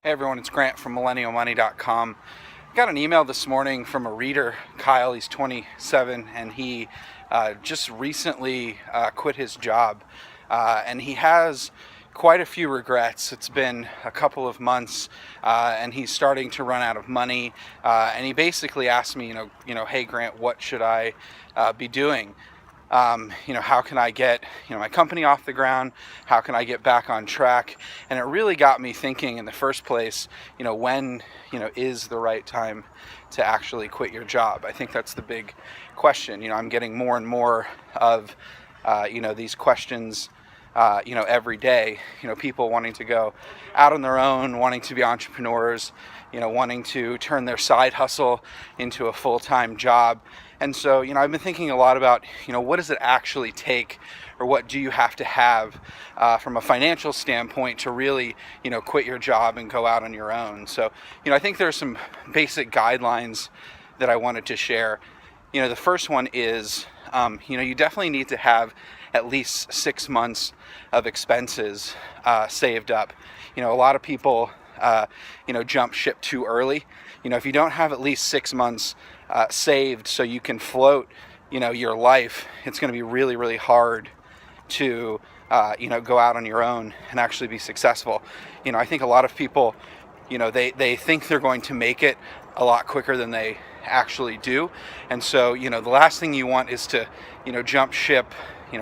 Hey everyone, it's Grant from MillennialMoney.com. I got an email this morning from a reader, Kyle. He's 27 and he just recently quit his job. And he has quite a few regrets. It's been a couple of months and he's starting to run out of money. And he basically asked me, hey Grant, what should I be doing? How can I get, my company off the ground? How can I get back on track? And it really got me thinking in the first place, when, is the right time to actually quit your job? I think that's the big question. I'm getting more and more of, these questions, every day, people wanting to go out on their own, wanting to be entrepreneurs, wanting to turn their side hustle into a full-time job. And so, I've been thinking a lot about, what does it actually take, or what do you have to have from a financial standpoint to really, quit your job and go out on your own. So, I think there's some basic guidelines that I wanted to share. The first one is, you definitely need to have at least 6 months of expenses saved up. A lot of people, jump ship too early. If you don't have at least 6 months saved so you can float, your life, it's going to be really, really hard to, go out on your own and actually be successful. I think a lot of people, they think they're going to make it a lot quicker than they actually do. And so, the last thing you want is to, jump ship,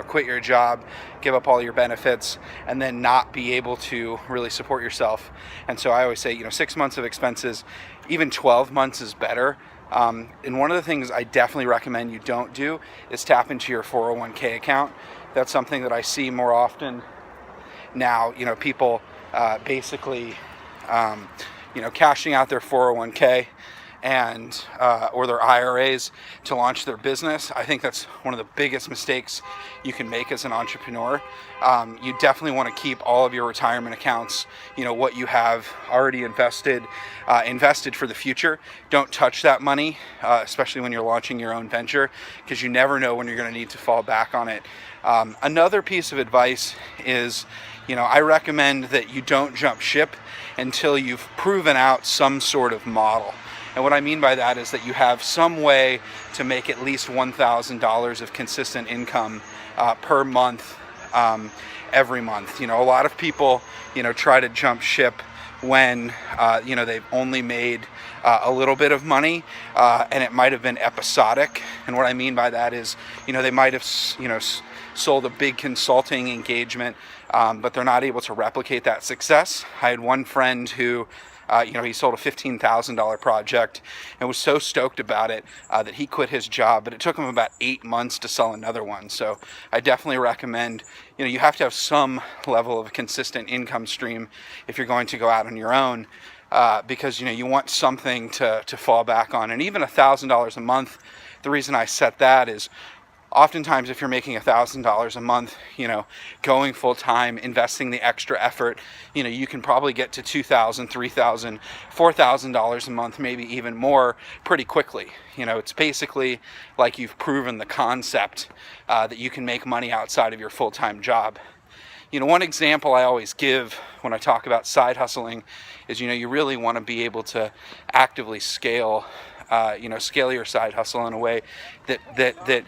quit your job, give up all your benefits, and then not be able to really support yourself. And so I always say, 6 months of expenses, even 12 months is better. And one of the things I definitely recommend you don't do is tap into your 401k account. That's something that I see more often now, people basically, cashing out their 401k and or their IRAs to launch their business. I think that's one of the biggest mistakes you can make as an entrepreneur. You definitely want to keep all of your retirement accounts, what you have already invested for the future. Don't touch that money, especially when you're launching your own venture, because you never know when you're going to need to fall back on it. Another piece of advice is, I recommend that you don't jump ship until you've proven out some sort of model. And what I mean by that is that you have some way to make at least $1,000 of consistent income per month, every month. A lot of people, try to jump ship when, they've only made a little bit of money, and it might have been episodic. And what I mean by that is, they might have, sold a big consulting engagement, but they're not able to replicate that success. I had one friend who, he sold a $15,000 project and was so stoked about it that he quit his job, but it took him about 8 months to sell another one. So I definitely recommend, you have to have some level of consistent income stream if you're going to go out on your own, because, you want something to fall back on. And even $1,000 a month, the reason I set that is, oftentimes, if you're making $1,000 a month, going full time, investing the extra effort, you can probably get to $2,000, $3,000, $4,000 a month, maybe even more pretty quickly. It's basically like you've proven the concept that you can make money outside of your full-time job. One example I always give when I talk about side hustling is, you really want to be able to actively scale your side hustle in a way that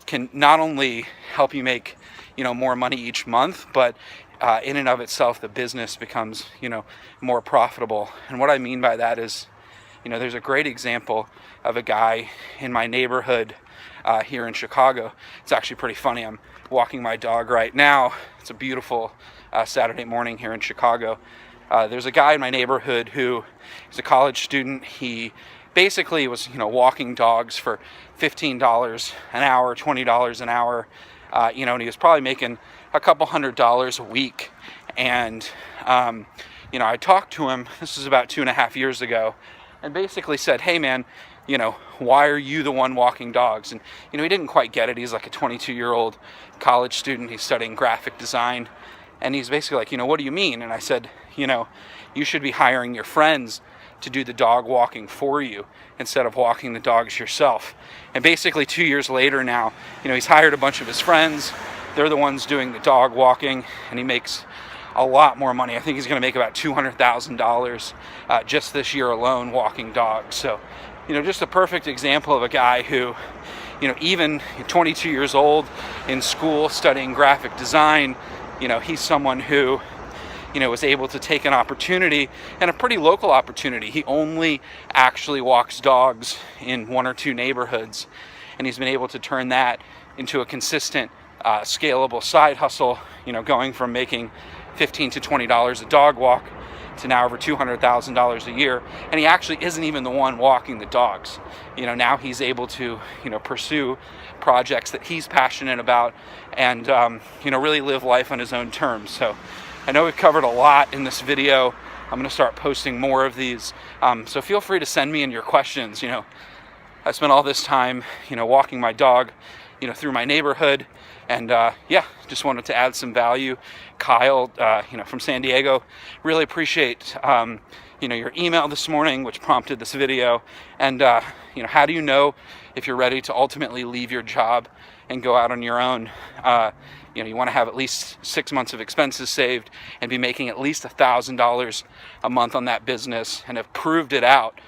can not only help you make, more money each month, but in and of itself, the business becomes, more profitable. And what I mean by that is, there's a great example of a guy in my neighborhood here in Chicago. It's actually pretty funny. I'm walking my dog right now. It's a beautiful Saturday morning here in Chicago. There's a guy in my neighborhood who is a college student. He basically was, walking dogs for $15 an hour, $20 an hour, and he was probably making a couple $100 a week. And, I talked to him, this was about 2.5 years ago, and basically said, hey man, why are you the one walking dogs? And, he didn't quite get it. He's like a 22-year-old college student. He's studying graphic design. And he's basically like, what do you mean? And I said, you should be hiring your friends to do the dog walking for you instead of walking the dogs yourself. And basically 2 years later now, he's hired a bunch of his friends. They're the ones doing the dog walking, and he makes a lot more money. I think he's going to make about $200,000 just this year alone walking dogs. So, just a perfect example of a guy who, even 22 years old in school studying graphic design, he's someone who, was able to take an opportunity, and a pretty local opportunity. He only actually walks dogs in 1 or 2 neighborhoods, and he's been able to turn that into a consistent, scalable side hustle, going from making $15 to $20 a dog walk to now over $200,000 a year. And he actually isn't even the one walking the dogs. Now he's able to, pursue projects that he's passionate about, and, really live life on his own terms. So I know we've covered a lot in this video. I'm going to start posting more of these. So feel free to send me in your questions. I spent all this time, walking my dog, through my neighborhood, and just wanted to add some value. Kyle, from San Diego, really appreciate, your email this morning, which prompted this video. And, how do you know if you're ready to ultimately leave your job and go out on your own? You want to have at least 6 months of expenses saved and be making at least $1,000 a month on that business, and have proved it out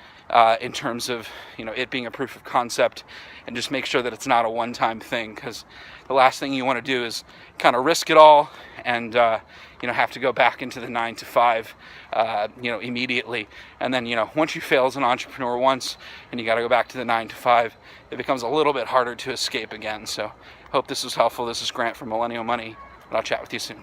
in terms of it being a proof of concept, and just make sure that it's not a one-time thing, because the last thing you want to do is kind of risk it all and have to go back into the 9 to 5 immediately. And then once you fail as an entrepreneur once and you got to go back to the 9 to 5, it becomes a little bit harder to escape again. So hope this was helpful. This is Grant from Millennial Money, and I'll chat with you soon.